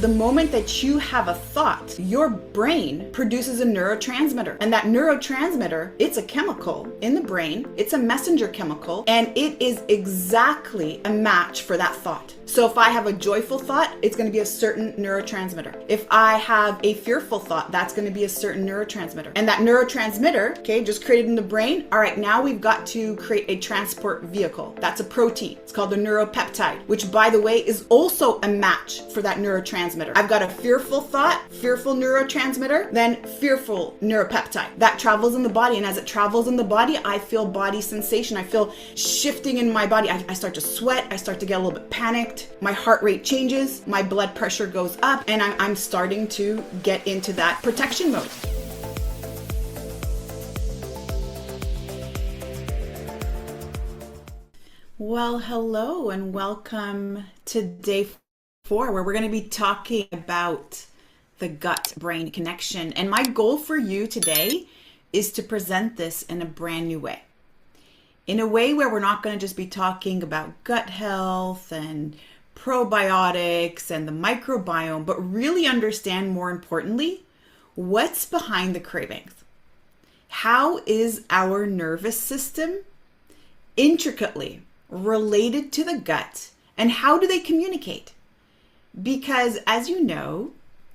the moment that you have a thought, your brain produces a neurotransmitter. And that neurotransmitter, it's a chemical in the brain. It's a messenger chemical, and it is exactly a match for that thought. So if I have a joyful thought, it's going to be a certain neurotransmitter. If I have a fearful thought, that's going to be a certain neurotransmitter. And that neurotransmitter, okay, just created in the brain. All right, now we've got to create a transport vehicle. That's a protein. It's called a neuropeptide, which, by the way, is also a match for that neurotransmitter. I've got a fearful thought, fearful neurotransmitter, then fearful neuropeptide. That travels in the body. And as it travels in the body, I feel body sensation. I feel shifting in my body. I start to sweat. I start to get a little bit panicked. My heart rate changes, my blood pressure goes up, and I'm starting to get into that protection mode. Well, hello and welcome to day 4, where we're going to be talking about the gut-brain connection. And my goal for you today is to present this in a brand new way. In a way where we're not going to just be talking about gut health and probiotics and the microbiome, but really understand, more importantly, what's behind the cravings. How is our nervous system intricately related to the gut, and how do they communicate? Because as you know,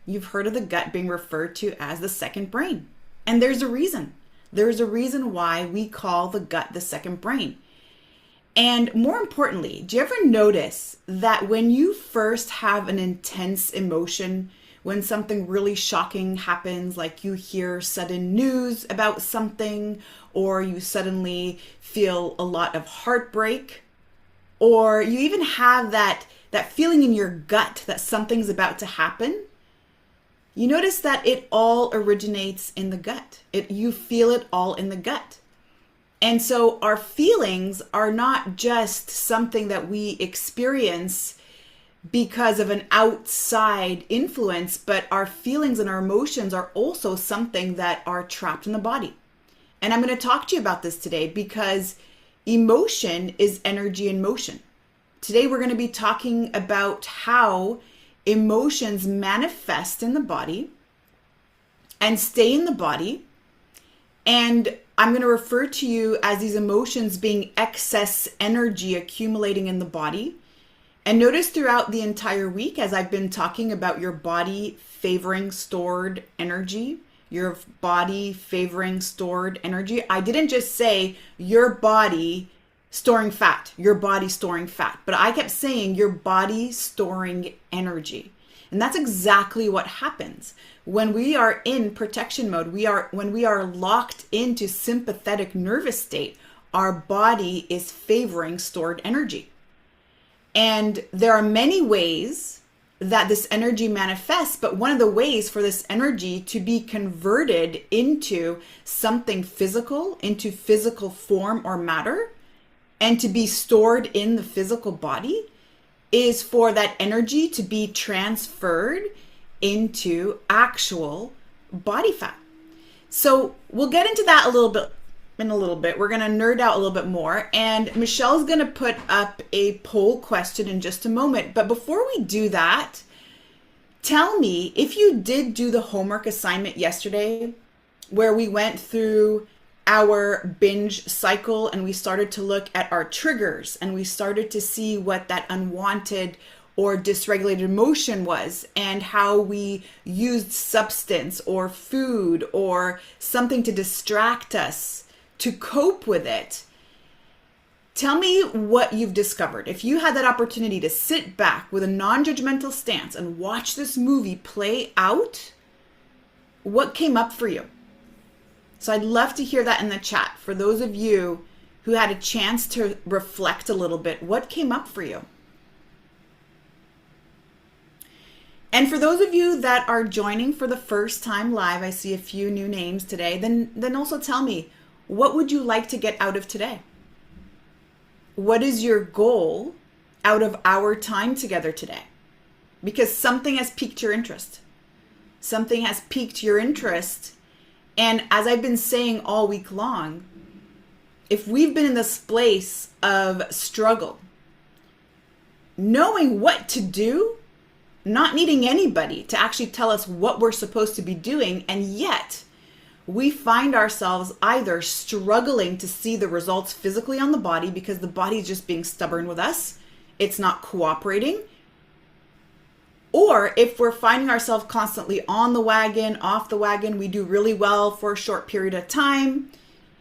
you've heard of the gut being referred to as the second brain. And there's a reason. There's a reason why we call the gut the second brain. And more importantly, do you ever notice that when you first have an intense emotion, when something really shocking happens, like you hear sudden news about something, or you suddenly feel a lot of heartbreak, or you even have that feeling in your gut that something's about to happen? You notice that it all originates in the gut. You feel it all in the gut. And so our feelings are not just something that we experience because of an outside influence, but our feelings and our emotions are also something that are trapped in the body. And I'm going to talk to you about this today because emotion is energy in motion. Today we're going to be talking about how emotions manifest in the body and stay in the body. And I'm going to refer to you as these emotions being excess energy accumulating in the body. And notice throughout the entire week, as I've been talking about your body favoring stored energy, your body favoring stored energy, I didn't just say your body storing fat, your body storing fat, but I kept saying your body storing energy. And that's exactly what happens when we are in protection mode. When we are locked into sympathetic nervous state, our body is favoring stored energy. And there are many ways that this energy manifests, but one of the ways for this energy to be converted into something physical, into physical form or matter, and to be stored in the physical body is for that energy to be transferred into actual body fat. So we'll get into that in a little bit. We're going to nerd out a little bit more. And Michelle's going to put up a poll question in just a moment. But before we do that, tell me if you did do the homework assignment yesterday where we went through our binge cycle and we started to look at our triggers and we started to see what that unwanted or dysregulated emotion was and how we used substance or food or something to distract us to cope with it. Tell me what you've discovered. If you had that opportunity to sit back with a non-judgmental stance and watch this movie play out, what came up for you? So I'd love to hear that in the chat. For those of you who had a chance to reflect a little bit, what came up for you? And for those of you that are joining for the first time live, I see a few new names today, then also tell me, what would you like to get out of today? What is your goal out of our time together today? Because something has piqued your interest. Something has piqued your interest. And as I've been saying all week long, if we've been in this place of struggle, knowing what to do not needing anybody to actually tell us what we're supposed to be doing, and yet we find ourselves either struggling to see the results physically on the body because the body is just being stubborn with us, it's not cooperating, or if we're finding ourselves constantly on the wagon, off the wagon, we do really well for a short period of time.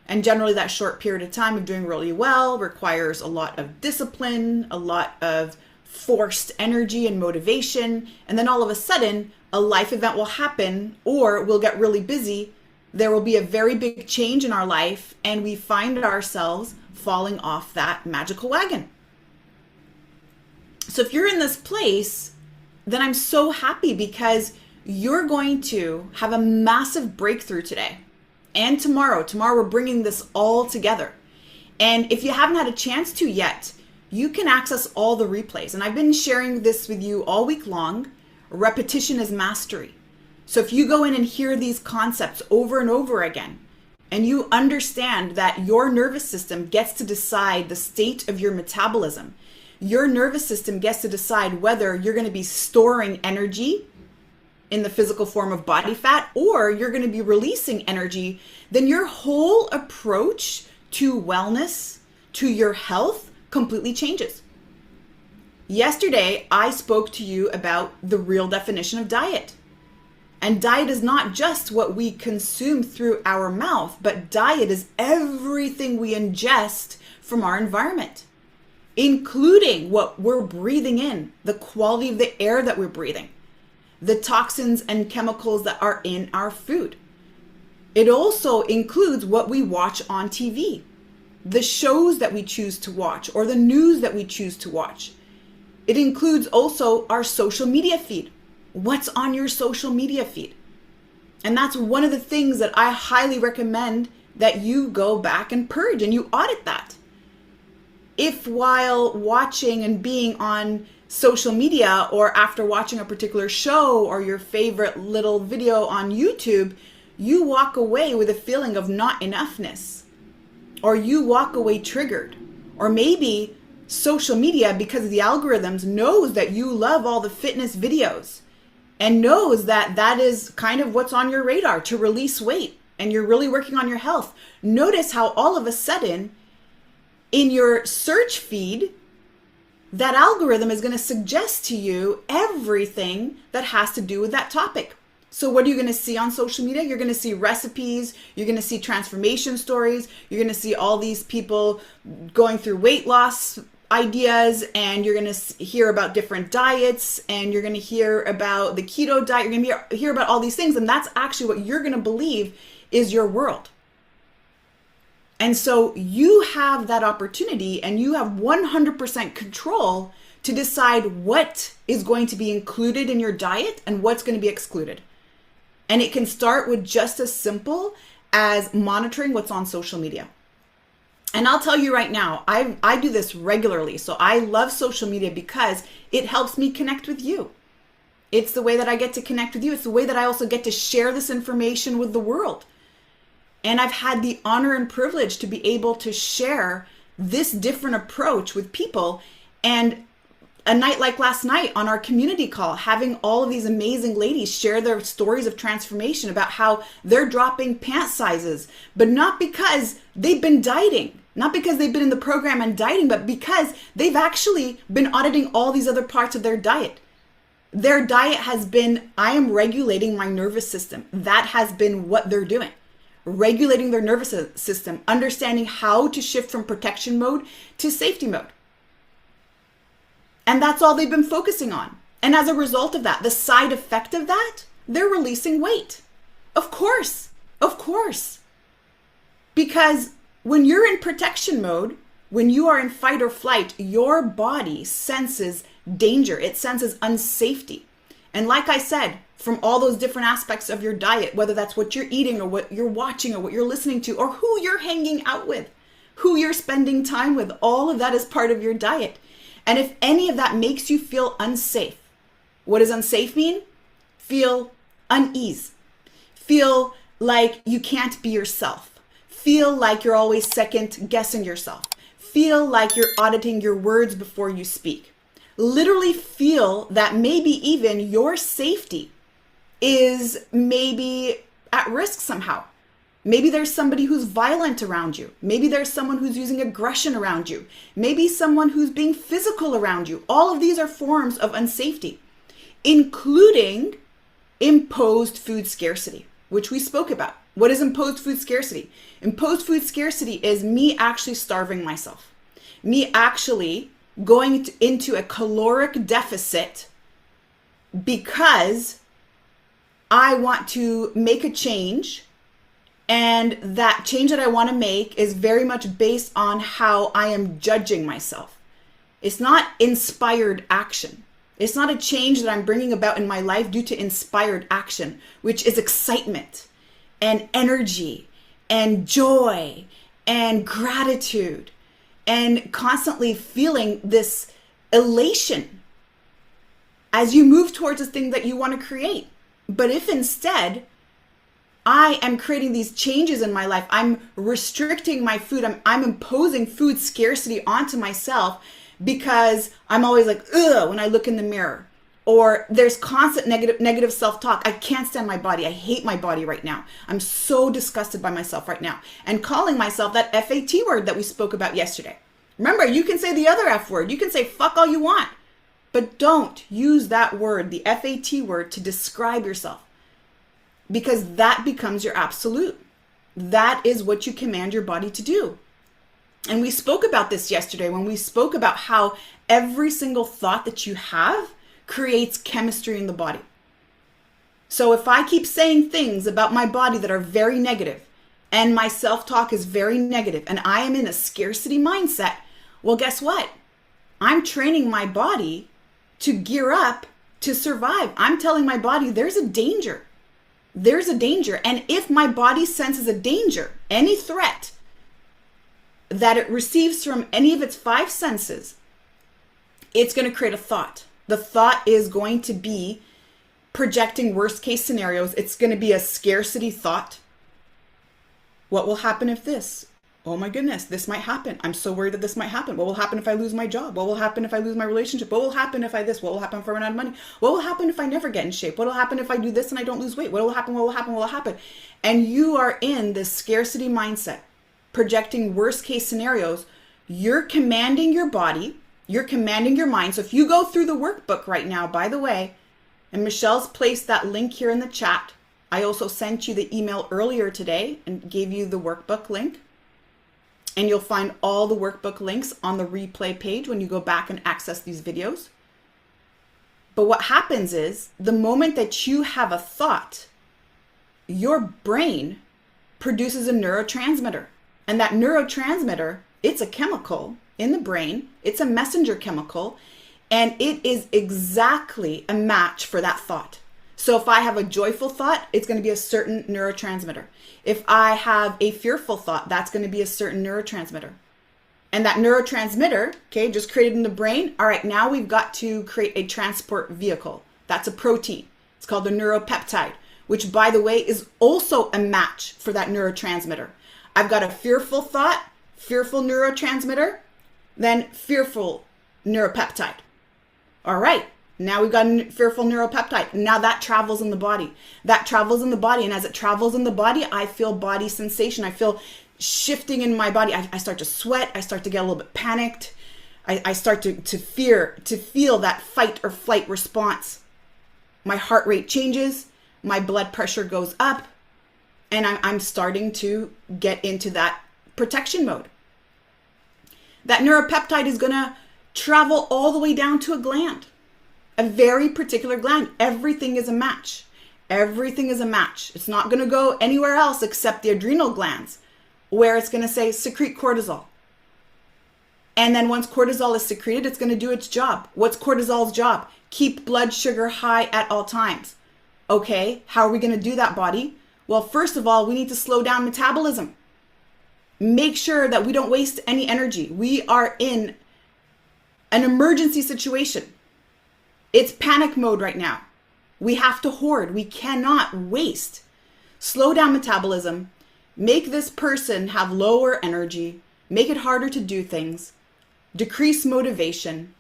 And generally that short period of time of doing really well requires a lot of discipline, a lot of forced energy and motivation. And then all of a sudden, a life event will happen, or we'll get really busy. There will be a very big change in our life, and we find ourselves falling off that magical wagon. So if you're in this place, then I'm so happy because you're going to have a massive breakthrough today and tomorrow. Tomorrow we're bringing this all together. And if you haven't had a chance to yet, you can access all the replays. And I've been sharing this with you all week long. Repetition is mastery. So if you go in and hear these concepts over and over again, and you understand that your nervous system gets to decide the state of your metabolism, your nervous system gets to decide whether you're going to be storing energy in the physical form of body fat or you're going to be releasing energy, then your whole approach to wellness, to your health, completely changes. Yesterday, I spoke to you about the real definition of diet. And diet is not just what we consume through our mouth, but diet is everything we ingest from our environment, including what we're breathing in, the quality of the air that we're breathing, the toxins and chemicals that are in our food. It also includes what we watch on TV, the shows that we choose to watch, or the news that we choose to watch. It includes also our social media feed. What's on your social media feed? And that's one of the things that I highly recommend that you go back and purge and you audit that. If while watching and being on social media or after watching a particular show or your favorite little video on YouTube, you walk away with a feeling of not enoughness, or you walk away triggered, or maybe social media, because of the algorithms, knows that you love all the fitness videos and knows that that is kind of what's on your radar to release weight and you're really working on your health. Notice how all of a sudden in your search feed, that algorithm is going to suggest to you everything that has to do with that topic. So what are you going to see on social media? You're going to see recipes, you're going to see transformation stories, you're going to see all these people going through weight loss ideas, and you're going to hear about different diets, and you're going to hear about the keto diet, you're going to hear about all these things, and that's actually what you're going to believe is your world. And so you have that opportunity, and you have 100% control to decide what is going to be included in your diet and what's going to be excluded. And it can start with just as simple as monitoring what's on social media. And I'll tell you right now, I do this regularly. So I love social media because it helps me connect with you. It's the way that I get to connect with you. It's the way that I also get to share this information with the world. And I've had the honor and privilege to be able to share this different approach with people. And a night like last night on our community call, having all of these amazing ladies share their stories of transformation about how they're dropping pant sizes, but not because they've been dieting, not because they've been in the program and dieting, but because they've actually been auditing all these other parts of their diet. Their diet has been, I am regulating my nervous system. That has been what they're doing. Regulating their nervous system, understanding how to shift from protection mode to safety mode. And that's all they've been focusing on. And as a result of that, the side effect of that, they're releasing weight. Of course. Because when you're in protection mode, when you are in fight or flight, your body senses danger. It senses unsafety. And like I said, from all those different aspects of your diet, whether that's what you're eating or what you're watching or what you're listening to or who you're hanging out with, who you're spending time with, all of that is part of your diet. And if any of that makes you feel unsafe, what does unsafe mean? Feel unease. Feel like you can't be yourself. Feel like you're always second guessing yourself. Feel like you're auditing your words before you speak. literally feel that maybe even your safety is maybe at risk somehow. Maybe there's somebody who's violent around you. Maybe there's someone who's using aggression around you. Maybe someone who's being physical around you. All of these are forms of unsafety, including imposed food scarcity, which we spoke about. What is imposed food scarcity? Imposed food scarcity is me actually starving myself, me actually going into a caloric deficit because I want to make a change. And that change that I want to make is very much based on how I am judging myself. It's not inspired action. It's not a change that I'm bringing about in my life due to inspired action, which is excitement and energy and joy and gratitude and constantly feeling this elation as you move towards the thing that you want to create. But if instead I am creating these changes in my life, I'm restricting my food, I'm imposing food scarcity onto myself because I'm always like, ugh, when I look in the mirror. Or there's constant negative self-talk. I can't stand my body. I hate my body right now. I'm so disgusted by myself right now. And calling myself that FAT word that we spoke about yesterday. Remember, you can say the other F word. You can say fuck all you want. But don't use that word, the FAT word, to describe yourself. Because that becomes your absolute. That is what you command your body to do. And we spoke about this yesterday when we spoke about how every single thought that you have creates chemistry in the body. So if I keep saying things about my body that are very negative and my self-talk is very negative and I am in a scarcity mindset, well, guess what? I'm training my body to gear up to survive. I'm telling my body there's a danger. There's a danger. And if my body senses a danger, any threat that it receives from any of its five senses, it's going to create a thought. The thought is going to be projecting worst case scenarios. It's going to be a scarcity thought. What will happen if this? Oh my goodness, this might happen. I'm so worried that this might happen. What will happen if I lose my job? What will happen if I lose my relationship? What will happen if I this? What will happen if I run out of money? What will happen if I never get in shape? What will happen if I do this and I don't lose weight? What will happen? What will happen? What will happen? And you are in this scarcity mindset, projecting worst case scenarios. You're commanding your body. You're commanding your mind. So if you go through the workbook right now, by the way, and Michelle's placed that link here in the chat. I also sent you the email earlier today and gave you the workbook link. And you'll find all the workbook links on the replay page when you go back and access these videos. But what happens is the moment that you have a thought, your brain produces a neurotransmitter. And that neurotransmitter, it's a chemical in the brain. It's a messenger chemical. And it is exactly a match for that thought. So if I have a joyful thought, it's going to be a certain neurotransmitter. If I have a fearful thought, that's going to be a certain neurotransmitter. And that neurotransmitter, okay, just created in the brain. All right, now we've got to create a transport vehicle. That's a protein. It's called the neuropeptide, which, by the way, is also a match for that neurotransmitter. I've got a fearful thought, fearful neurotransmitter, then fearful neuropeptide. All right. Now we've got a fearful neuropeptide. Now that travels in the body. That travels in the body. And as it travels in the body, I feel body sensation. I feel shifting in my body. I start to sweat. I start to get a little bit panicked. I start to feel that fight or flight response. My heart rate changes. My blood pressure goes up. And I'm starting to get into that protection mode. That neuropeptide is going to travel all the way down to a gland. A very particular gland. Everything is a match. Everything is a match. It's not going to go anywhere else except the adrenal glands, where it's going to say secrete cortisol. And then once cortisol is secreted, it's going to do its job. What's cortisol's job? Keep blood sugar high at all times. Okay, how are we going to do that, body? Well, first of all, we need to slow down metabolism. Make sure that we don't waste any energy. We are in an emergency situation. It's panic mode right now. We have to hoard. We cannot waste. Slow down metabolism. Make this person have lower energy. Make it harder to do things. Decrease motivation.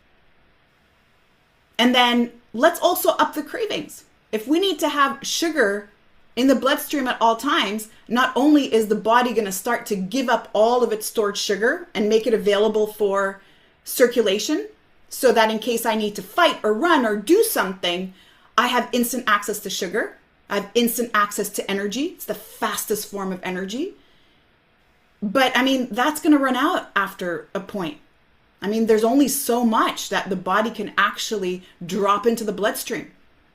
And then let's also up the cravings. If we need to have sugar in the bloodstream at all times, not only is the body going to start to give up all of its stored sugar and make it available for circulation, so that in case I need to fight or run or do something, I have instant access to sugar. I have instant access to energy. It's the fastest form of energy. But I mean, that's going to run out after a point. I mean, there's only so much that the body can actually drop into the bloodstream.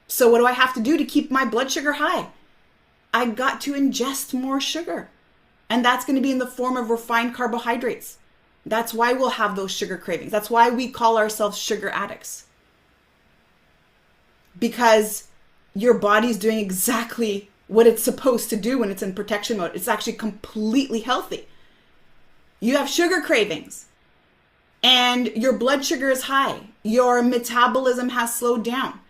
So what do I have to do to keep my blood sugar high? I got to ingest more sugar. And that's going to be in the form of refined carbohydrates. That's why we'll have those sugar cravings. That's why we call ourselves sugar addicts. Because your body's doing exactly what it's supposed to do when it's in protection mode. It's actually completely healthy. You have sugar cravings and your blood sugar is high. Your metabolism has slowed down.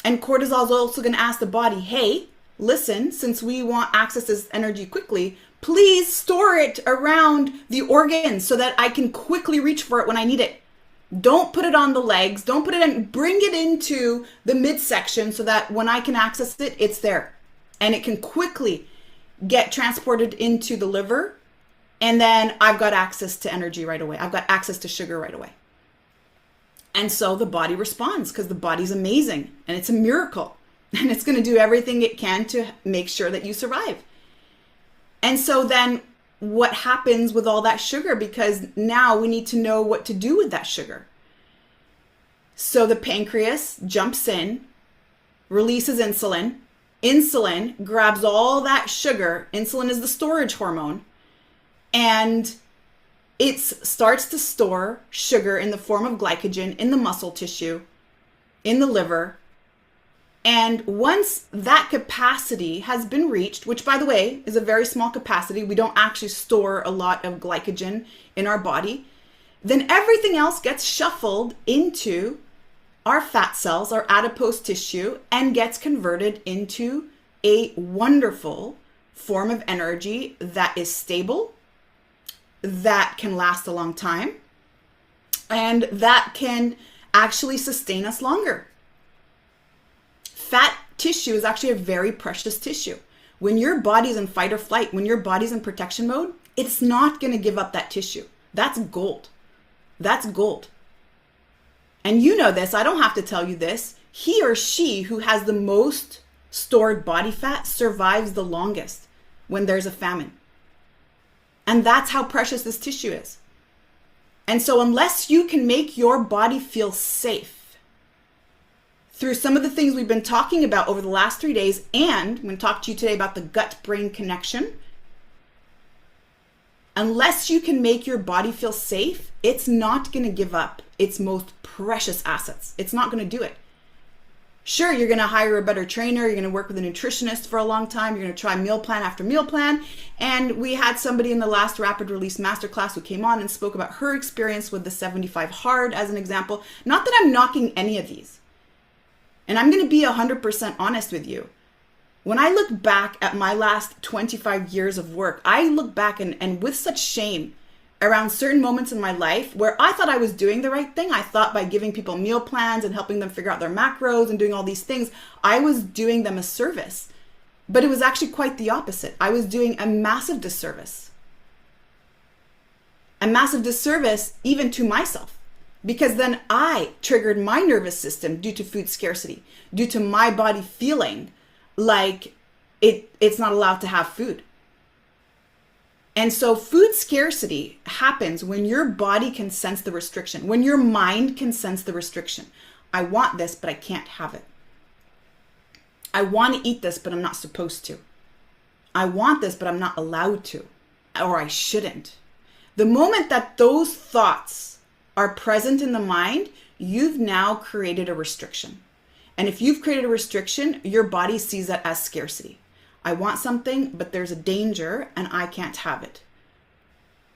And cortisol is also going to ask the body, hey, listen, since we want access to this energy quickly, please store it around the organs so that I can quickly reach for it when I need it. Don't put it on the legs. Don't put it in, bring it into the midsection so that when I can access it, it's there. And it can quickly get transported into the liver. And then I've got access to energy right away. I've got access to sugar right away. And so the body responds because the body's amazing and it's a miracle. And it's going to do everything it can to make sure that you survive. And so then what happens with all that sugar? Because now we need to know what to do with that sugar. So the pancreas jumps in, releases insulin. Insulin grabs all that sugar. Insulin is the storage hormone. And it starts to store sugar in the form of glycogen in the muscle tissue, in the liver. And once that capacity has been reached, which by the way is a very small capacity, we don't actually store a lot of glycogen in our body, then everything else gets shuffled into our fat cells, our adipose tissue, and gets converted into a wonderful form of energy that is stable, that can last a long time, and that can actually sustain us longer. Fat tissue is actually a very precious tissue. When your body's in fight or flight, when your body's in protection mode, it's not going to give up that tissue. That's gold. That's gold. And you know this, I don't have to tell you this. He or she who has the most stored body fat survives the longest when there's a famine. And that's how precious this tissue is. And so unless you can make your body feel safe through some of the things we've been talking about over the last 3 days, and I'm going to talk to you today about the gut-brain connection. Unless you can make your body feel safe, it's not going to give up its most precious assets. It's not going to do it. Sure, you're going to hire a better trainer. You're going to work with a nutritionist for a long time. You're going to try meal plan after meal plan. And we had somebody in the last rapid release masterclass who came on and spoke about her experience with the 75 hard as an example. Not that I'm knocking any of these. And I'm going to be 100% honest with you. When I look back at my last 25 years of work, I look back and with such shame around certain moments in my life where I thought I was doing the right thing. I thought by giving people meal plans and helping them figure out their macros and doing all these things, I was doing them a service. But it was actually quite the opposite. I was doing a massive disservice. A massive disservice even to myself. Because then I triggered my nervous system due to food scarcity, due to my body feeling like it's not allowed to have food. And so food scarcity happens when your body can sense the restriction, when your mind can sense the restriction. I want this, but I can't have it. I want to eat this, but I'm not supposed to. I want this, but I'm not allowed to, or I shouldn't. The moment that those thoughts are present in the mind, you've now created a restriction. And if you've created a restriction, your body sees that as scarcity. I want something, but there's a danger and I can't have it.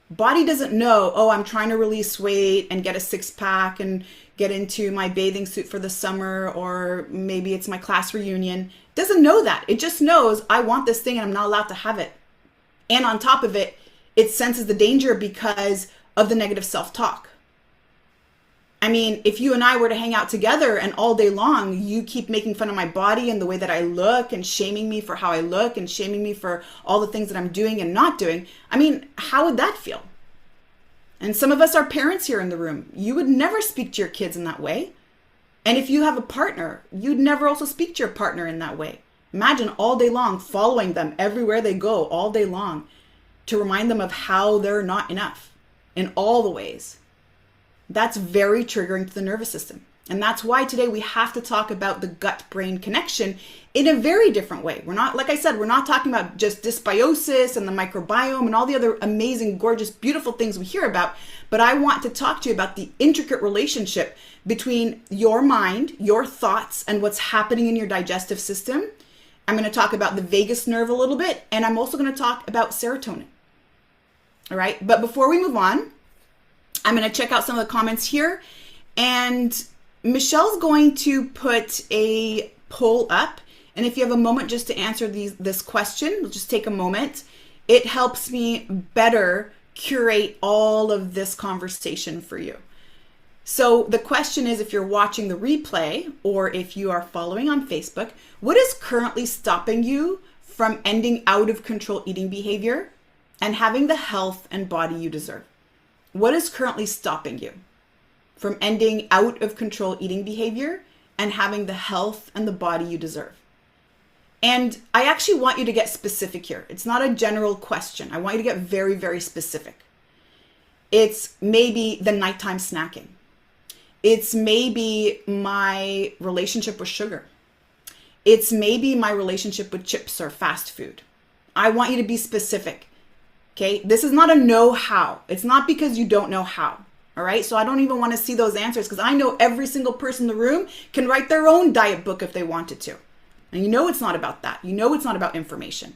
Body doesn't know, oh, I'm trying to release weight and get a 6-pack and get into my bathing suit for the summer, or maybe it's my class reunion. It doesn't know that. It just knows I want this thing and I'm not allowed to have it. And on top of it, it senses the danger because of the negative self-talk. I mean, if you and I were to hang out together and all day long, you keep making fun of my body and the way that I look and shaming me for how I look and shaming me for all the things that I'm doing and not doing, I mean, how would that feel? And some of us are parents here in the room. You would never speak to your kids in that way. And if you have a partner, you'd never also speak to your partner in that way. Imagine all day long following them everywhere they go all day long to remind them of how they're not enough in all the ways. That's very triggering to the nervous system. And that's why today we have to talk about the gut-brain connection in a very different way. We're not, like I said, we're not talking about just dysbiosis and the microbiome and all the other amazing, gorgeous, beautiful things we hear about. But I want to talk to you about the intricate relationship between your mind, your thoughts, and what's happening in your digestive system. I'm going to talk about the vagus nerve a little bit, and I'm also going to talk about serotonin. All right. But before we move on, I'm going to check out some of the comments here. And Michelle's going to put a poll up. And if you have a moment just to answer this question, we'll just take a moment. It helps me better curate all of this conversation for you. So the question is, if you're watching the replay or if you are following on Facebook, what is currently stopping you from ending out of control eating behavior and having the health and body you deserve? What is currently stopping you from ending out of control eating behavior and having the health and the body you deserve? And I actually want you to get specific here. It's not a general question. I want you to get very, very specific. It's maybe the nighttime snacking. It's maybe my relationship with sugar. It's maybe my relationship with chips or fast food. I want you to be specific. Okay, this is not a know-how. It's not because you don't know how. All right, so I don't even want to see those answers because I know every single person in the room can write their own diet book if they wanted to. And you know it's not about that. You know it's not about information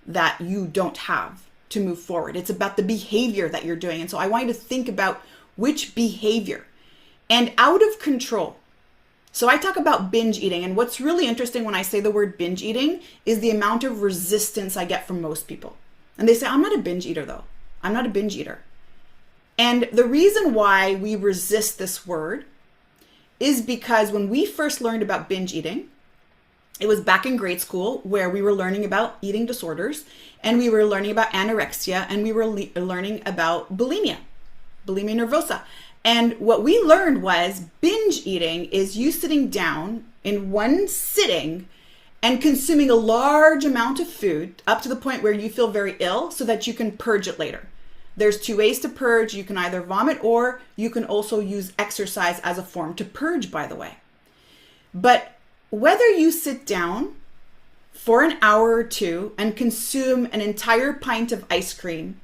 that you don't have to move forward. It's about the behavior that you're doing. And so I want you to think about which behavior. And out of control. So I talk about binge eating. And what's really interesting when I say the word binge eating is the amount of resistance I get from most people. And they say, I'm not a binge eater though. I'm not a binge eater. And the reason why we resist this word is because when we first learned about binge eating, it was back in grade school where we were learning about eating disorders and we were learning about anorexia and we were learning about bulimia nervosa. And what we learned was binge eating is you sitting down in one sitting and consuming a large amount of food up to the point where you feel very ill so that you can purge it later. There's two ways to purge. You can either vomit or you can also use exercise as a form to purge, by the way. But whether you sit down for an hour or two and consume an entire pint of ice cream,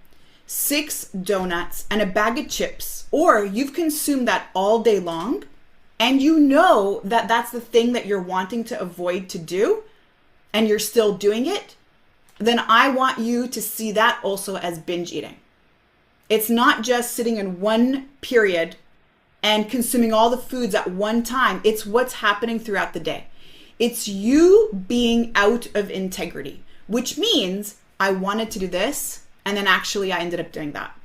6 donuts, and a bag of chips, or you've consumed that all day long, and you know that that's the thing that you're wanting to avoid to do, and you're still doing it, then I want you to see that also as binge eating. It's not just sitting in one period and consuming all the foods at one time. It's what's happening throughout the day. It's you being out of integrity, which means I wanted to do this, and then actually I ended up doing that.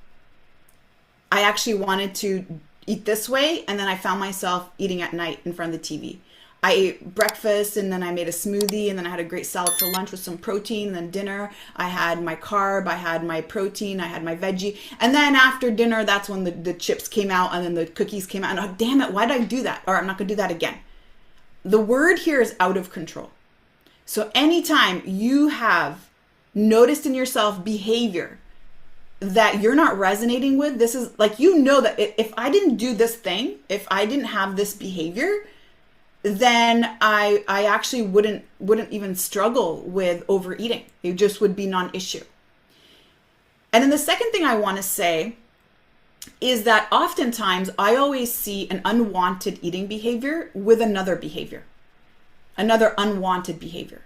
I actually wanted to eat this way, and then I found myself eating at night in front of the TV. I ate breakfast, and then I made a smoothie, and then I had a great salad for lunch with some protein, and then dinner, I had my carb, I had my protein, I had my veggie, and then after dinner, that's when the chips came out, and then the cookies came out, and oh, damn it, why did I do that? Or I'm not gonna do that again. The word here is out of control. So anytime you have noticed in yourself behavior that you're not resonating with, this is like, you know that if I didn't do this thing, if I didn't have this behavior, then I actually wouldn't even struggle with overeating. It just would be non-issue. And then the second thing I want to say is that oftentimes I always see an unwanted eating behavior with another behavior, another unwanted behavior.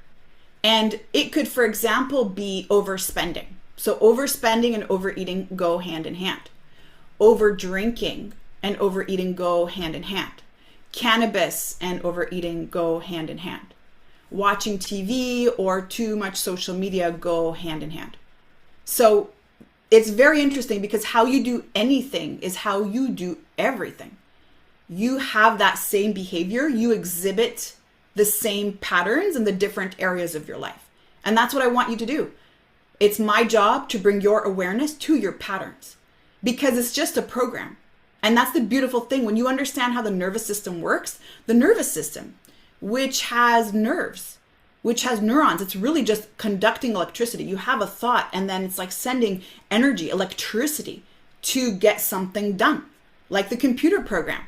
And it could, for example, be overspending. So overspending and overeating go hand in hand. Over drinking and overeating go hand in hand. Cannabis and overeating go hand in hand. Watching TV or too much social media go hand in hand. So it's very interesting because how you do anything is how you do everything. you have that same behavior, you exhibit the same patterns in the different areas of your life. And that's what I want you to do. It's my job to bring your awareness to your patterns, because it's just a program. And that's the beautiful thing. When you understand how the nervous system works, the nervous system, which has nerves, which has neurons, it's really just conducting electricity. You have a thought, and then it's like sending energy, electricity, to get something done, like the computer program.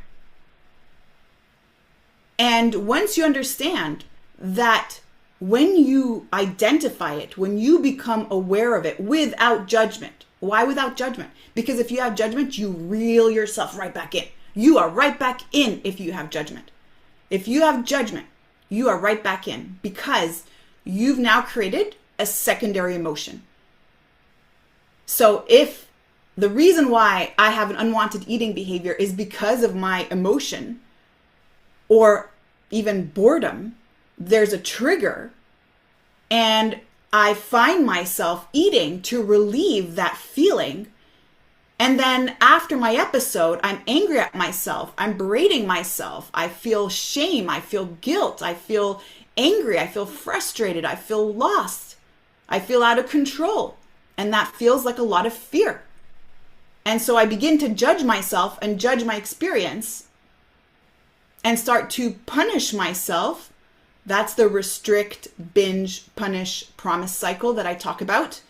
And once you understand that, when you identify it, when you become aware of it without judgment. Why without judgment? Because if you have judgment, you reel yourself right back in. You are right back in if you have judgment. If you have judgment, you are right back in, because you've now created a secondary emotion. So if the reason why I have an unwanted eating behavior is because of my emotion or even boredom, there's a trigger, and I find myself eating to relieve that feeling. And then after my episode, I'm angry at myself. I'm berating myself. I feel shame. I feel guilt. I feel angry. I feel frustrated. I feel lost. I feel out of control. And that feels like a lot of fear. And so I begin to judge myself and judge my experience and start to punish myself. That's the restrict, binge, punish, promise cycle that I talk about.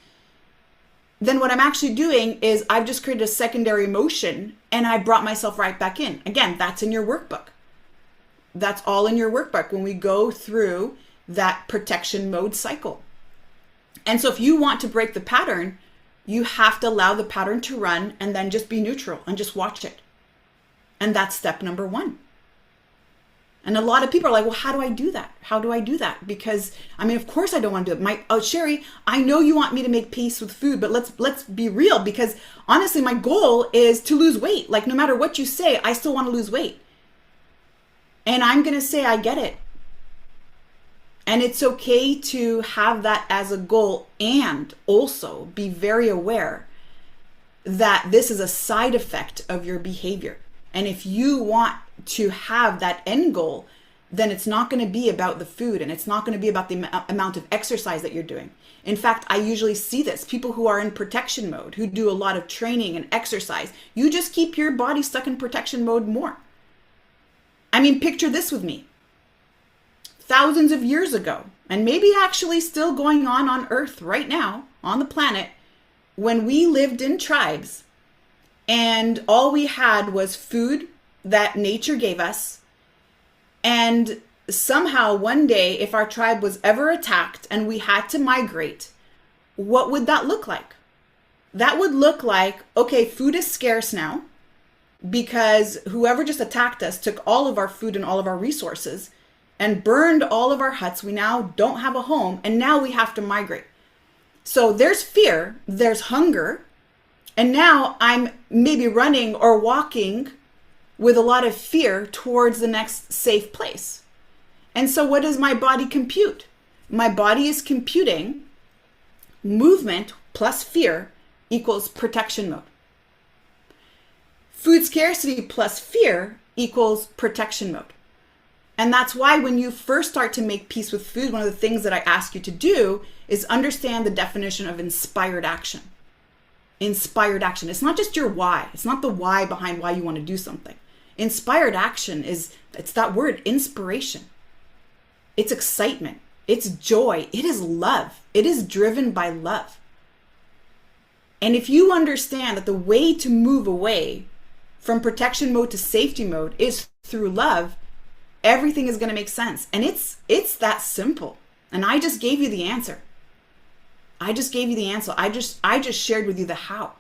Then what I'm actually doing is I've just created a secondary emotion, and I brought myself right back in. Again, that's in your workbook. That's all in your workbook when we go through that protection mode cycle. And so if you want to break the pattern, you have to allow the pattern to run and then just be neutral and just watch it. And that's step number 1. And a lot of people are like, well, how do I do that? How do I do that? Because, I mean, of course I don't want to do it. Sherry, I know you want me to make peace with food, but let's be real, because honestly, my goal is to lose weight. Like, no matter what you say, I still want to lose weight. And I'm going to say, I get it. And it's okay to have that as a goal, and also be very aware that this is a side effect of your behavior. And if you want to have that end goal, then it's not going to be about the food, and it's not going to be about the amount of exercise that you're doing. In fact, I usually see this. People who are in protection mode, who do a lot of training and exercise, you just keep your body stuck in protection mode more. I mean, picture this with me. Thousands of years ago, and maybe actually still going on Earth right now, on the planet, when we lived in tribes, and all we had was food that nature gave us. And somehow one day, if our tribe was ever attacked and we had to migrate, what would that look like? That would look like, okay, food is scarce now because whoever just attacked us took all of our food and all of our resources and burned all of our huts. We now don't have a home, and now we have to migrate. So there's fear, there's hunger, and now I'm maybe running or walking with a lot of fear towards the next safe place. And so what does my body compute? My body is computing movement plus fear equals protection mode. Food scarcity plus fear equals protection mode. And that's why when you first start to make peace with food, one of the things that I ask you to do is understand the definition of inspired action. Inspired action. It's not just your why. It's not the why behind why you want to do something. Inspired action it's that word, inspiration. It's excitement. It's joy. It is love. It is driven by love. And if you understand that the way to move away from protection mode to safety mode is through love, everything is going to make sense. And it's that simple. And I just gave you the answer. I just gave you the answer. I just shared with you the how.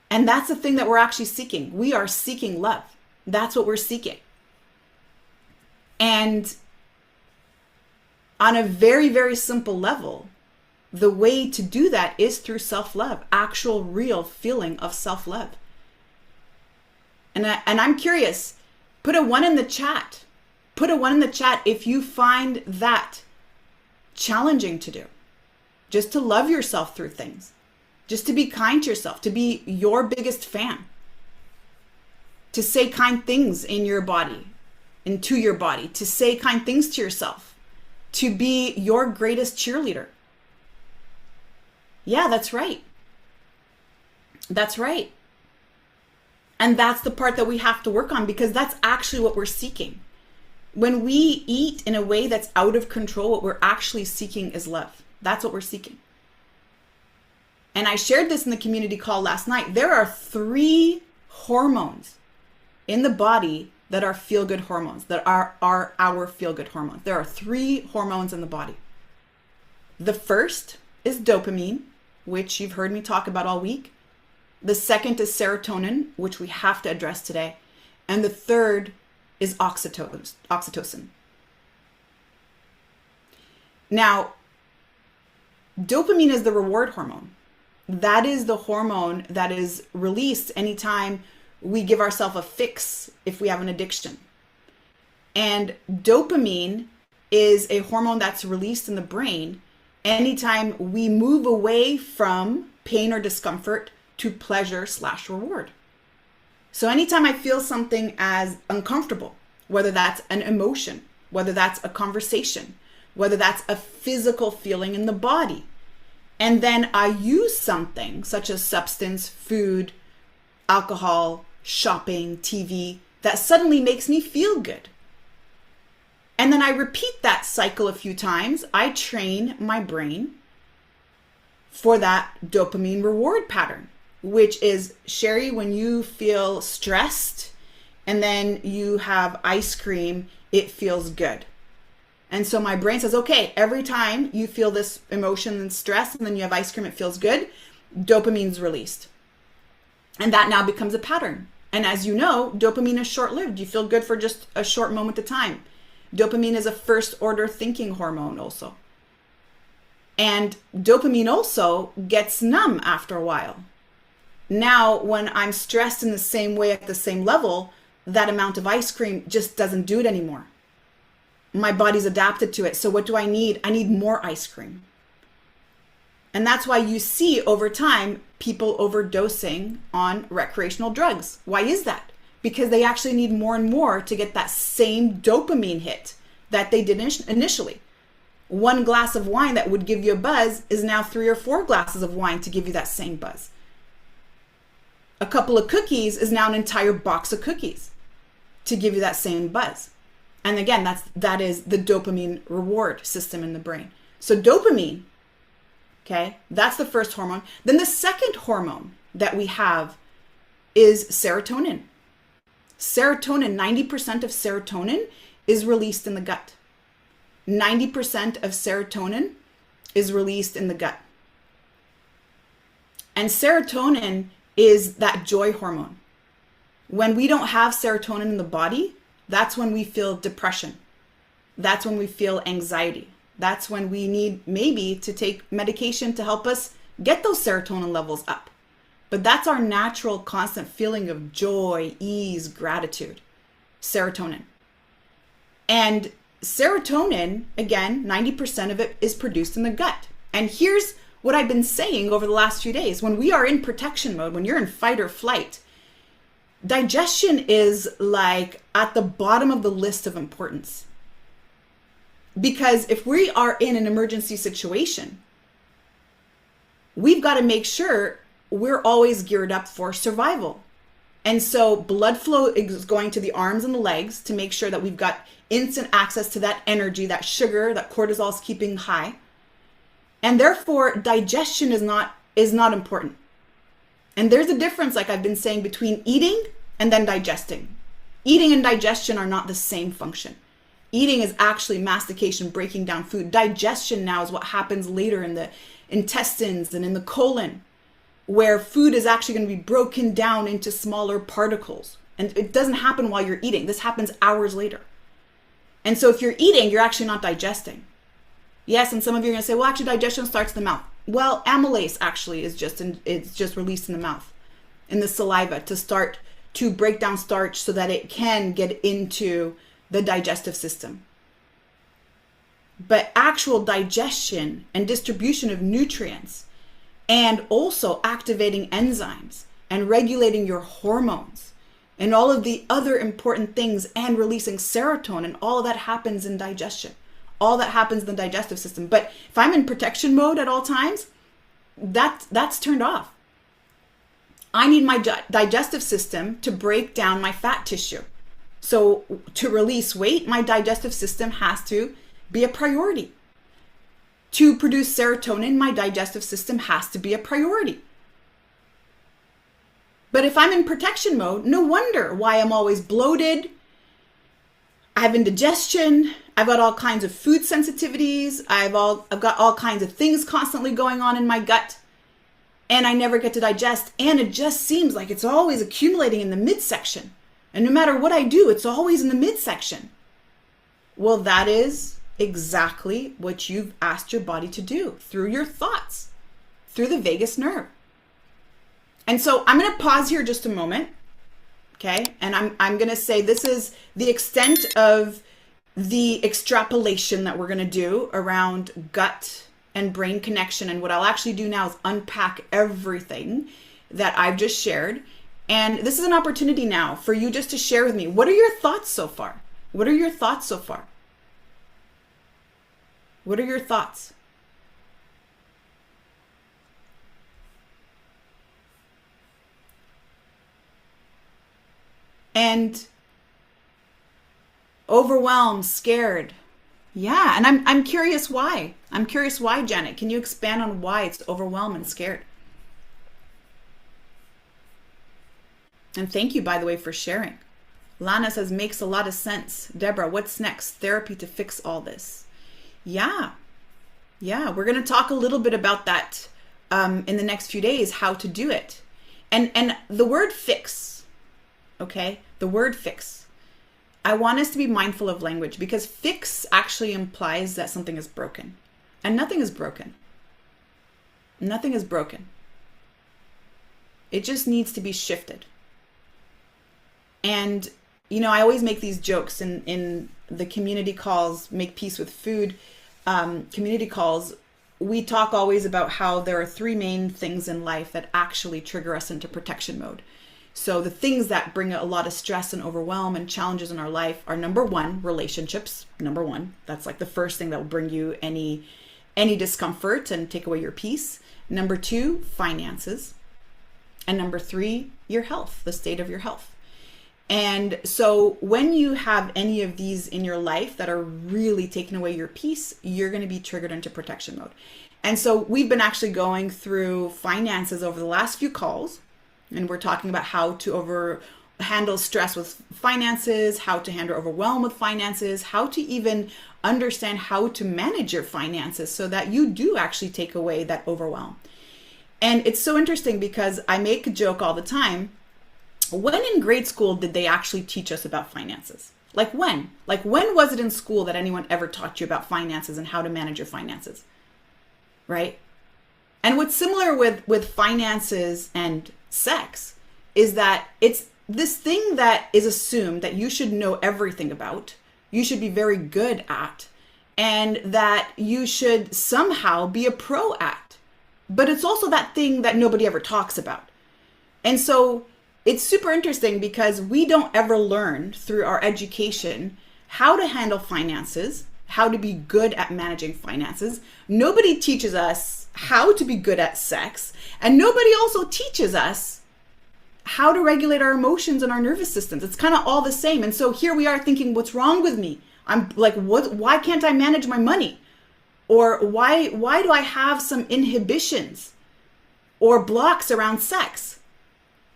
And that's the thing that we're actually seeking. We are seeking love. That's what we're seeking. And on a very, very simple level, the way to do that is through self-love, actual real feeling of self-love. And I'm curious, put a 1 in the chat. Put a 1 in the chat if you find that challenging to do. Just to love yourself through things. Just to be kind to yourself, to be your biggest fan. to say kind things in your body and to your body, to say kind things to yourself, to be your greatest cheerleader. Yeah, that's right. That's right. And that's the part that we have to work on, because that's actually what we're seeking. When we eat in a way that's out of control, what we're actually seeking is love. That's what we're seeking. And I shared this in the community call last night. There are 3 hormones in the body that are feel-good hormones, that are our feel-good hormones. There are 3 hormones in the body. The first is dopamine, which you've heard me talk about all week. The second is serotonin, which we have to address today. And the third is oxytocin. Now, dopamine is the reward hormone. That is the hormone that is released anytime we give ourselves a fix if we have an addiction. And dopamine is a hormone that's released in the brain anytime we move away from pain or discomfort to pleasure/reward. So anytime I feel something as uncomfortable, whether that's an emotion, whether that's a conversation, whether that's a physical feeling in the body, and then I use something such as substance, food, alcohol, shopping, TV, that suddenly makes me feel good. And then I repeat that cycle a few times. I train my brain for that dopamine reward pattern, which is, Sherry, when you feel stressed and then you have ice cream, it feels good. And so my brain says, okay, every time you feel this emotion and stress and then you have ice cream, it feels good, dopamine's released. And that now becomes a pattern. And as you know, dopamine is short-lived. You feel good for just a short moment of time. Dopamine is a first-order thinking hormone also. And dopamine also gets numb after a while. Now, when I'm stressed in the same way at the same level, that amount of ice cream just doesn't do it anymore. My body's adapted to it. So what do I need? I need more ice cream. And that's why you see over time people overdosing on recreational drugs. Why is that? Because they actually need more and more to get that same dopamine hit that they did initially. 1 glass of wine that would give you a buzz is now 3 or 4 glasses of wine to give you that same buzz. A couple of cookies is now an entire box of cookies to give you that same buzz. And again, that is the dopamine reward system in the brain. So dopamine, okay, that's the first hormone. Then the second hormone that we have is serotonin. Serotonin, 90% of serotonin is released in the gut. 90% of serotonin is released in the gut. And serotonin is that joy hormone. When we don't have serotonin in the body, that's when we feel depression. That's when we feel anxiety. That's when we need maybe to take medication to help us get those serotonin levels up. But that's our natural constant feeling of joy, ease, gratitude, serotonin. And serotonin, again, 90% of it is produced in the gut. And here's what I've been saying over the last few days. When we are in protection mode, when you're in fight or flight, digestion is like at the bottom of the list of importance. Because if we are in an emergency situation, we've got to make sure we're always geared up for survival. And so blood flow is going to the arms and the legs to make sure that we've got instant access to that energy, that sugar, that cortisol is keeping high. And therefore, digestion is not important. And there's a difference, like I've been saying, between eating and then digesting. Eating and digestion are not the same function. Eating is actually mastication, breaking down food. Digestion now is what happens later in the intestines and in the colon, where food is actually going to be broken down into smaller particles. And it doesn't happen while you're eating. This happens hours later. And so if you're eating, you're actually not digesting. Yes, and some of you are going to say, well, actually digestion starts in the mouth. Well, amylase actually is just released in the mouth, in the saliva, to start to break down starch so that it can get into the digestive system. But actual digestion and distribution of nutrients, and also activating enzymes and regulating your hormones and all of the other important things, and releasing serotonin. All of that happens in digestion. All that happens in the digestive system. But if I'm in protection mode at all times, that's turned off. I need my digestive system to break down my fat tissue. So to release weight, my digestive system has to be a priority. To produce serotonin, my digestive system has to be a priority. But if I'm in protection mode, no wonder why I'm always bloated. I have indigestion. I've got all kinds of food sensitivities. I've got all kinds of things constantly going on in my gut. And I never get to digest. And it just seems like it's always accumulating in the midsection. And no matter what I do, it's always in the midsection. Well, that is exactly what you've asked your body to do through your thoughts, through the vagus nerve. And so I'm going to pause here just a moment. Okay. And I'm going to say this is the extent of the extrapolation that we're going to do around gut and brain connection. And what I'll actually do now is unpack everything that I've just shared. And this is an opportunity now for you just to share with me. What are your thoughts so far? What are your thoughts so far? What are your thoughts? And overwhelmed, scared. Yeah, and I'm curious why. I'm curious why, Janet. Can you expand on why it's overwhelmed and scared? And thank you, by the way, for sharing. Lana says, makes a lot of sense. Deborah, what's next? Therapy to fix all this. Yeah, we're going to talk a little bit about that in the next few days, how to do it. And the word fix, okay? The word fix. I want us to be mindful of language because fix actually implies that something is broken. And nothing is broken. Nothing is broken. It just needs to be shifted. And, you know, I always make these jokes in the community calls, Make Peace with Food community calls. We talk always about how there are three main things in life that actually trigger us into protection mode. So the things that bring a lot of stress and overwhelm and challenges in our life are, number one, relationships. Number one, that's like the first thing that will bring you any discomfort and take away your peace. Number two, finances. And number three, your health, the state of your health. And so when you have any of these in your life that are really taking away your peace, you're going to be triggered into protection mode. And so we've been actually going through finances over the last few calls. And we're talking about how to handle stress with finances, how to handle overwhelm with finances, how to even understand how to manage your finances so that you do actually take away that overwhelm. And it's so interesting because I make a joke all the time. When in grade school did they actually teach us about finances? Like when? Like when was it in school that anyone ever taught you about finances and how to manage your finances? Right? And what's similar with finances and sex is that it's this thing that is assumed that you should know everything about, you should be very good at, and that you should somehow be a pro at. But it's also that thing that nobody ever talks about. And so it's super interesting because we don't ever learn through our education how to handle finances, how to be good at managing finances. Nobody teaches us how to be good at sex, and nobody also teaches us how to regulate our emotions and our nervous systems. It's kind of all the same. And so here we are thinking, what's wrong with me? I'm like, why can't I manage my money? Or why do I have some inhibitions or blocks around sex?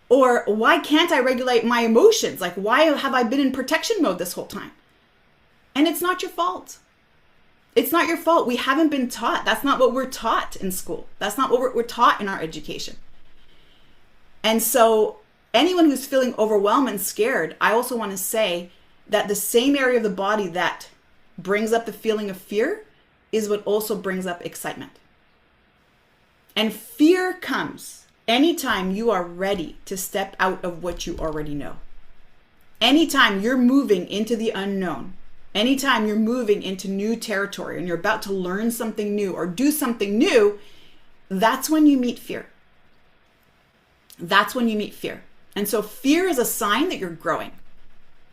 Or why can't I regulate my emotions? Like, why have I been in protection mode this whole time? And it's not your fault. It's not your fault. We haven't been taught. That's not what we're taught in school. That's not what we're taught in our education. And so anyone who's feeling overwhelmed and scared, I also want to say that the same area of the body that brings up the feeling of fear is what also brings up excitement. And fear comes anytime you are ready to step out of what you already know. Anytime you're moving into the unknown, anytime you're moving into new territory and you're about to learn something new or do something new, that's when you meet fear. That's when you meet fear. And so fear is a sign that you're growing.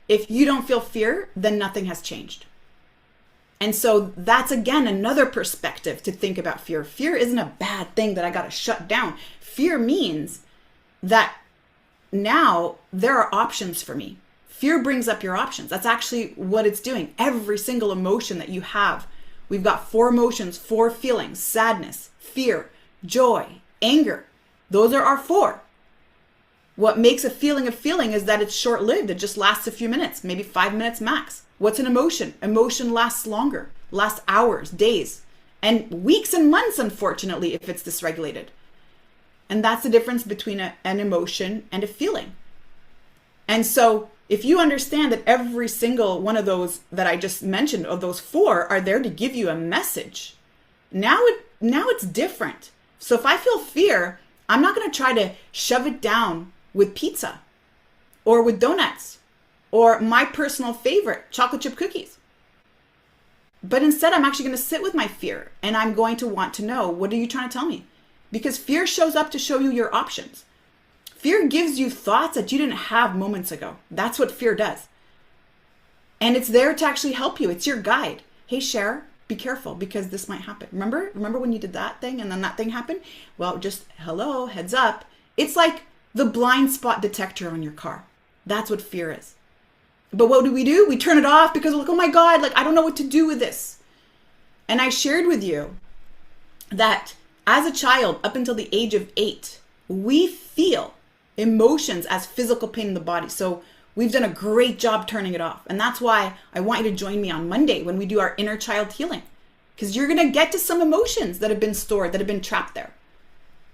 If you don't feel fear, then nothing has changed. And so that's, again, another perspective to think about fear. Fear isn't a bad thing that I got to shut down. Fear means that now there are options for me. Fear brings up your options. That's actually what it's doing. Every single emotion that you have, we've got 4 emotions, 4 feelings: sadness, fear, joy, anger. Those are our 4. What makes a feeling is that it's short-lived. It just lasts a few minutes, maybe 5 minutes max. What's an emotion? Emotion lasts longer, lasts hours, days, and weeks and months, unfortunately, if it's dysregulated. And that's the difference between an emotion and a feeling. And so if you understand that every single one of those that I just mentioned, of those 4, are there to give you a message, now it's different. So if I feel fear, I'm not going to try to shove it down with pizza or with donuts or my personal favorite, chocolate chip cookies. But instead, I'm actually going to sit with my fear, and I'm going to want to know, what are you trying to tell me? Because fear shows up to show you your options. Fear gives you thoughts that you didn't have moments ago. That's what fear does. And it's there to actually help you. It's your guide. Hey, Cher, be careful because this might happen. Remember when you did that thing and then that thing happened? Well, just hello, heads up. It's like the blind spot detector on your car. That's what fear is. But what do? We turn it off because we're like, oh my God, like I don't know what to do with this. And I shared with you that as a child, up until the age of 8, we feel emotions as physical pain in the body. So we've done a great job turning it off. And that's why I want you to join me on Monday when we do our inner child healing. Because you're going to get to some emotions that have been stored, that have been trapped there,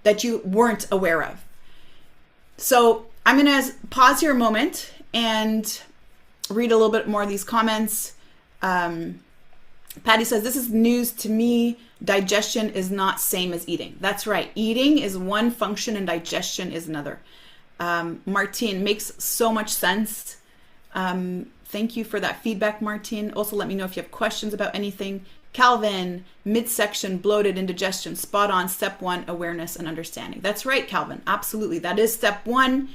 that you weren't aware of. So I'm going to pause here a moment and read a little bit more of these comments. Patty says, this is news to me. Digestion is not same as eating. That's right. Eating is one function and digestion is another. Martine, makes so much sense. Thank you for that feedback, Martine. Also, let me know if you have questions about anything. Calvin, midsection, bloated, indigestion, spot on. Step 1, awareness and understanding. That's right, Calvin. Absolutely. That is step 1.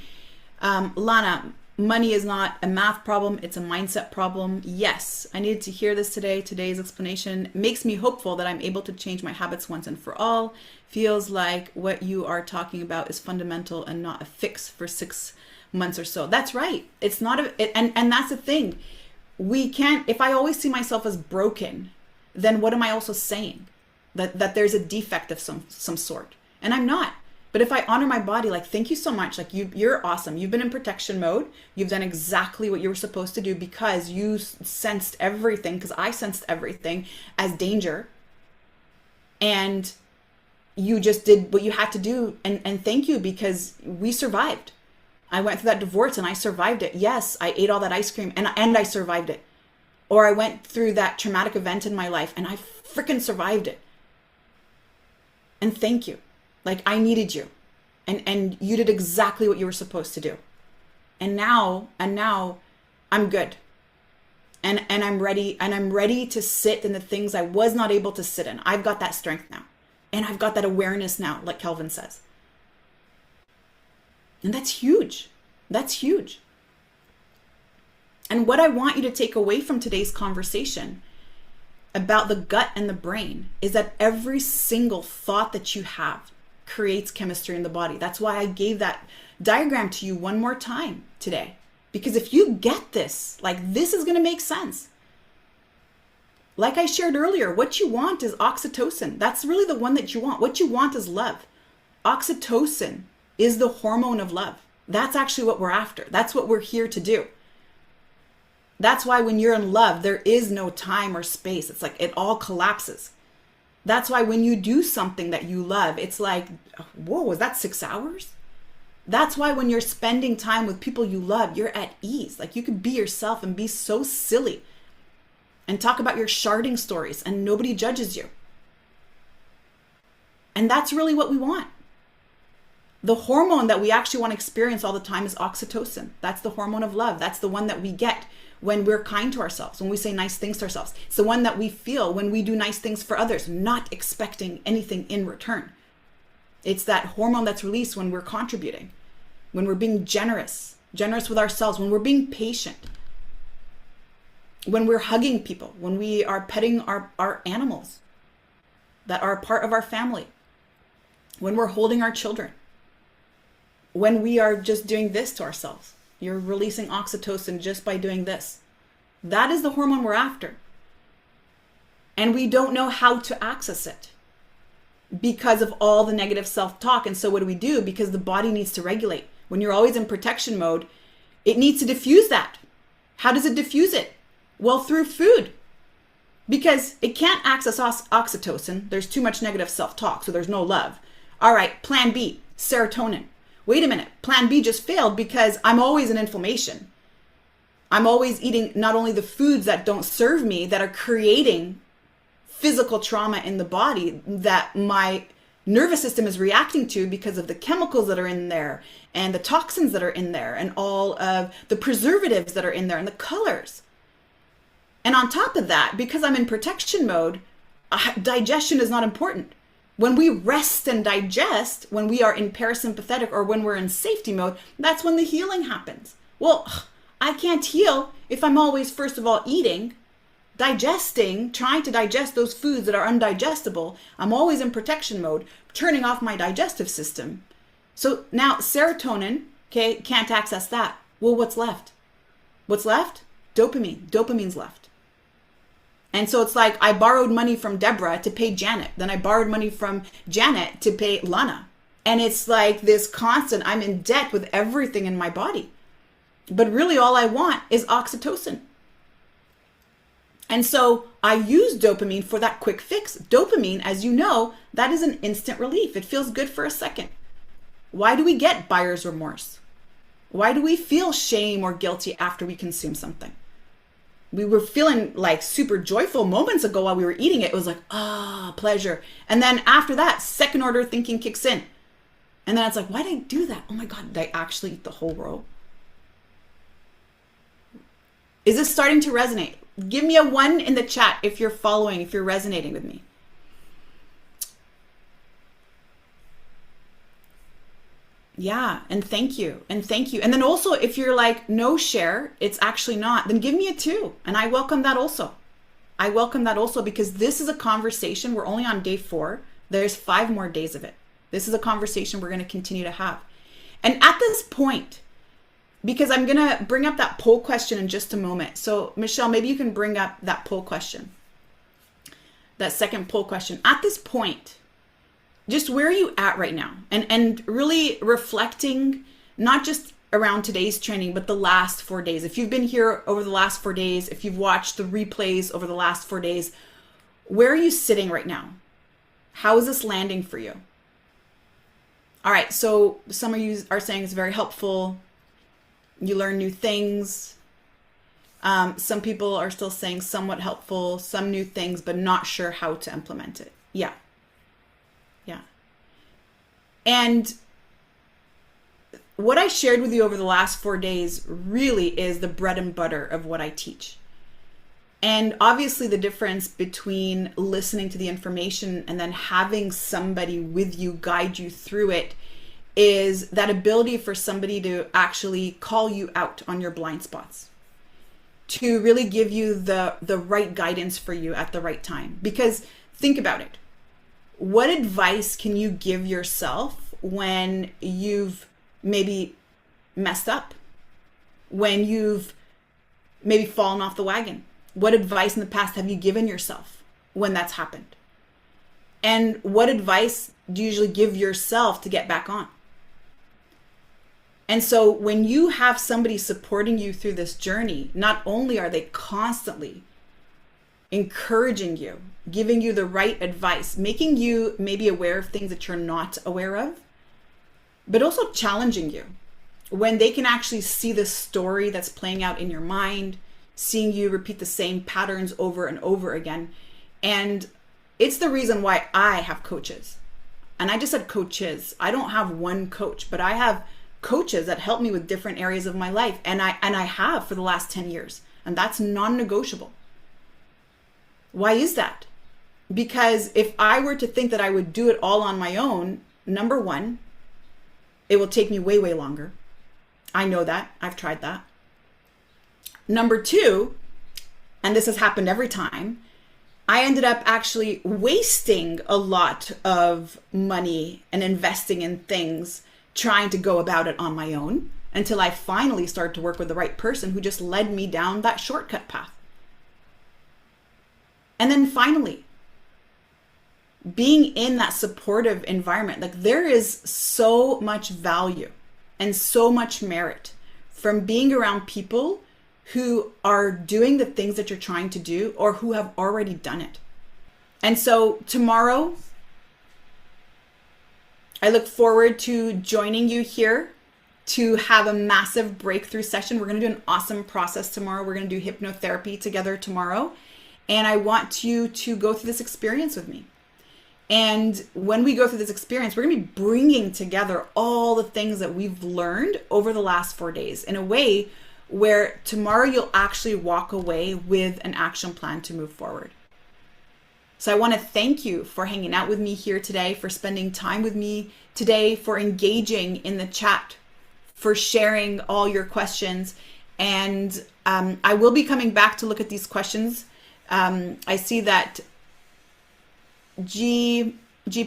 Lana, money is not a math problem. It's a mindset problem. Yes, I needed to hear this today. Today's explanation makes me hopeful that I'm able to change my habits once and for all. Feels like what you are talking about is fundamental and not a fix for 6 months or so. That's right. It's not and that's the thing. We can't, if I always see myself as broken, then what am I also saying? That there's a defect of some sort. And I'm not. But if I honor my body, like, thank you so much. Like, you're awesome. You've been in protection mode. You've done exactly what you were supposed to do because you sensed everything, because I sensed everything as danger. And you just did what you had to do. And thank you, because we survived. I went through that divorce and I survived it. Yes, I ate all that ice cream and I survived it. Or I went through that traumatic event in my life and I freaking survived it. And thank you. Like, I needed you, and you did exactly what you were supposed to do. And now I'm good. And I'm ready to sit in the things I was not able to sit in. I've got that strength now. And I've got that awareness now, like Kelvin says. And that's huge. That's huge. And what I want you to take away from today's conversation about the gut and the brain is that every single thought that you have creates chemistry in the body. That's why I gave that diagram to you one more time today. Because if you get this, like, this is going to make sense. Like I shared earlier, what you want is oxytocin. That's really the one that you want. What you want is love. Oxytocin is the hormone of love. That's actually what we're after. That's what we're here to do. That's why when you're in love, there is no time or space. It's like it all collapses. That's why when you do something that you love, it's like, whoa, was that 6 hours? That's why when you're spending time with people you love, you're at ease. Like, you can be yourself and be so silly and talk about your sharding stories and nobody judges you. And that's really what we want. The hormone that we actually want to experience all the time is oxytocin. That's the hormone of love. That's the one that we get when we're kind to ourselves, when we say nice things to ourselves. It's the one that we feel when we do nice things for others, not expecting anything in return. It's that hormone that's released when we're contributing. when we're being generous with ourselves, when we're being patient, when we're hugging people, when we are petting our animals that are part of our family, when we're holding our children, when we are just doing this to ourselves. You're releasing oxytocin just by doing this. That is the hormone we're after. And we don't know how to access it because of all the negative self-talk. And so what do? Because the body needs to regulate. When you're always in protection mode, it needs to diffuse that. How does it diffuse it? Well, through food. Because it can't access oxytocin. There's too much negative self-talk, so there's no love. All right, plan B, serotonin. Wait a minute, plan B just failed because I'm always in inflammation. I'm always eating not only the foods that don't serve me, that are creating physical trauma in the body that my nervous system is reacting to because of the chemicals that are in there and the toxins that are in there and all of the preservatives that are in there and the colors. And on top of that, because I'm in protection mode, digestion is not important. When we rest and digest, when we are in parasympathetic or when we're in safety mode, that's when the healing happens. Well, I can't heal if I'm always, first of all, eating, digesting, trying to digest those foods that are undigestible. I'm always in protection mode, turning off my digestive system. So now serotonin, okay, can't access that. Well, what's left? What's left? Dopamine. Dopamine's left. And so it's like I borrowed money from Deborah to pay Janet. Then I borrowed money from Janet to pay Lana. And it's like this constant, I'm in debt with everything in my body. But really all I want is oxytocin. And so I use dopamine for that quick fix. Dopamine, as you know, that is an instant relief. It feels good for a second. Why do we get buyer's remorse? Why do we feel shame or guilty after we consume something? We were feeling like super joyful moments ago while we were eating it. It was like, pleasure. And then after that, second order thinking kicks in. And then it's like, why did I do that? Oh my God, did I actually eat the whole roll? Is this starting to resonate? Give me a 1 in the chat if you're following, if you're resonating with me. Yeah, and thank you, and thank you. And then also, if you're like, no share, it's actually not, then give me a 2. And I welcome that also. I welcome that also because this is a conversation. We're only on day 4. There's 5 more days of it. This is a conversation we're going to continue to have. And at this point, because I'm going to bring up that poll question in just a moment. So Michelle, maybe you can bring up that poll question, that second poll question. At this point, just where are you at right now? And really reflecting, not just around today's training, but the last 4 days. If you've been here over the last 4 days, if you've watched the replays over the last 4 days, where are you sitting right now? How is this landing for you? All right, so some of you are saying it's very helpful. You learn new things. Some people are still saying somewhat helpful, some new things, but not sure how to implement it. Yeah. And what I shared with you over the last 4 days really is the bread and butter of what I teach. And obviously the difference between listening to the information and then having somebody with you guide you through it is that ability for somebody to actually call you out on your blind spots, to really give you the right guidance for you at the right time. Because think about it. What advice can you give yourself when you've maybe messed up? When you've maybe fallen off the wagon? What advice in the past have you given yourself when that's happened? And what advice do you usually give yourself to get back on? And so when you have somebody supporting you through this journey, not only are they constantly encouraging you, giving you the right advice, making you maybe aware of things that you're not aware of, but also challenging you when they can actually see the story that's playing out in your mind, seeing you repeat the same patterns over and over again. And it's the reason why I have coaches. And I just said coaches. I don't have one coach, but I have coaches that help me with different areas of my life. And I have for the last 10 years. And that's non-negotiable. Why is that? Because if I were to think that I would do it all on my own, number one, it will take me way, way longer. I know that. I've tried that. Number two, and this has happened every time, I ended up actually wasting a lot of money and investing in things, trying to go about it on my own, until I finally started to work with the right person who just led me down that shortcut path. And then finally, being in that supportive environment, like there is so much value and so much merit from being around people who are doing the things that you're trying to do or who have already done it. And so tomorrow, I look forward to joining you here to have a massive breakthrough session. We're going to do an awesome process tomorrow. We're going to do hypnotherapy together tomorrow. And I want you to go through this experience with me. And when we go through this experience, we're going to be bringing together all the things that we've learned over the last 4 days in a way where tomorrow you'll actually walk away with an action plan to move forward. So I want to thank you for hanging out with me here today, for spending time with me today, for engaging in the chat, for sharing all your questions. And I will be coming back to look at these questions. I see that G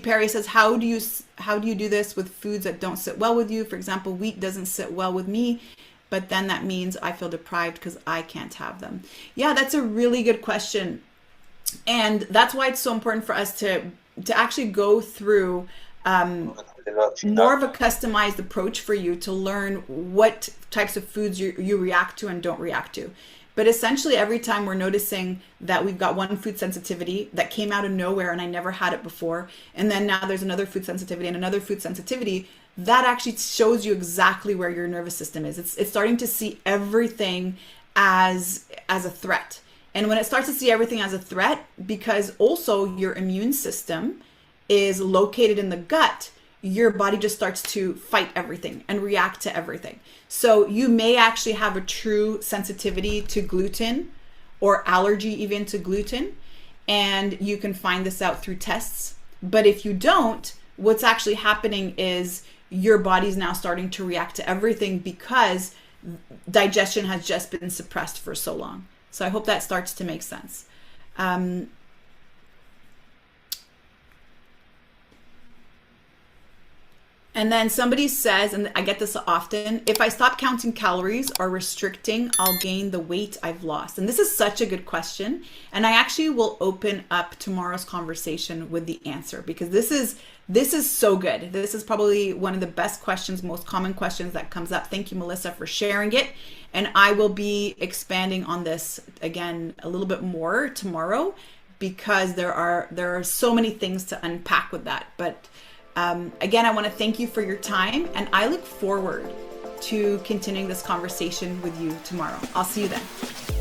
Perry says, how do you do this with foods that don't sit well with you? For example, wheat doesn't sit well with me, but then that means I feel deprived because I can't have them. Yeah, that's a really good question. And that's why it's so important for us to actually go through more of a customized approach for you to learn what types of foods you react to and don't react to. But essentially, every time we're noticing that we've got one food sensitivity that came out of nowhere and I never had it before, and then now there's another food sensitivity and another food sensitivity, that actually shows you exactly where your nervous system is. It's starting to see everything as a threat. And when it starts to see everything as a threat, because also your immune system is located in the gut, your body just starts to fight everything and react to everything. So you may actually have a true sensitivity to gluten or allergy even to gluten, and you can find this out through tests. But if you don't, what's actually happening is your body's now starting to react to everything because digestion has just been suppressed for so long. So I hope that starts to make sense. And then somebody says, and I get this often, if I stop counting calories or restricting, I'll gain the weight I've lost. And this is such a good question. And I actually will open up tomorrow's conversation with the answer, because this is so good. This is probably one of the best questions, most common questions that comes up. Thank you, Melissa, for sharing it. And I will be expanding on this again a little bit more tomorrow, because there are so many things to unpack with that. But again, I want to thank you for your time, and I look forward to continuing this conversation with you tomorrow. I'll see you then.